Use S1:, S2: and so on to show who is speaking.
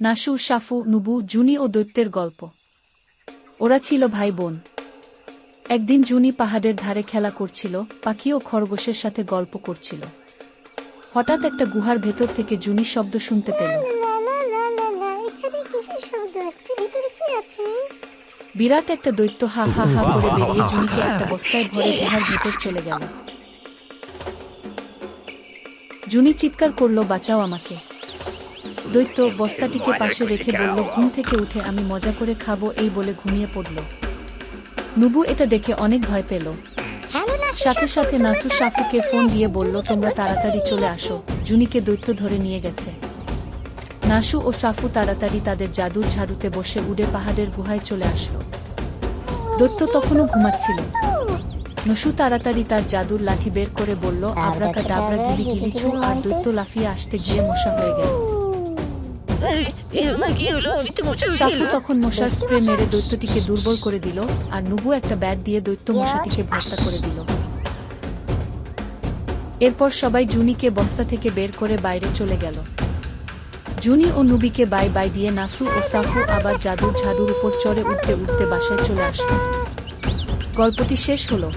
S1: নাসু, সাফু, নুবু, জুনি ও দৈত্যের গল্প। ওরা ছিল ভাই বোন। একদিন জুনি পাহাড়ের ধারে খেলা করছিল, পাখি ও খরগোশের সাথে গল্প করছিল। হঠাৎ একটা গুহার ভেতর থেকে জুনি শব্দ শুনতে পেল। বিরাট একটা দৈত্য হা হা হা করে বেরিয়ে জুনিকে একটা বস্তায় ভরে গুহার ভেতর চলে গেল। জুনি চিৎকার করল, বাঁচাও আমাকে। দৈত্য বস্তাটিকে পাশে রেখে বলল, ঘুম থেকে উঠে আমি মজা করে খাবো, এই বলে ঘুমিয়ে পড়ল। নুবু এটা দেখে অনেক ভয় পেল। সাথে সাথে নাসু সাফুকে ফোন দিয়ে বলল, তোমরা তাড়াতাড়ি চলে আসো, জুনিকে দৈত্য ধরে নিয়ে গেছে। নাসু ও সাফু তাড়াতাড়ি তাদের জাদুর ঝাড়ুতে বসে উড়ে পাহাড়ের গুহায় চলে আসলো। দৈত্য তখনও ঘুমাচ্ছিল। নসু তাড়াতাড়ি তার জাদুর লাঠি বের করে বলল, আব্রাকা ডাবরা গিলি গিলি ছু, আর দৈত্য লাফিয়ে আসতে গিয়ে মশা হয়ে গেল। সাফু তখন মশার স্প্রে মেরে দৈত্যটিকে দুর্বল করে দিল, আর নুবু একটা ব্যাট দিয়ে দৈত্য মশাটিকে ভর্তা করে দিল। এরপর সবাই জুনিকে বস্তা থেকে বের করে বাইরে চলে গেল। জুনি ও নুবিকে বাই বাই দিয়ে নাসু ও সাফু আবার জাদুর ঝাড়ুর উপর চড়ে উঠতে উঠতে বাসায় চলে আসলো। গল্পটি শেষ হলো।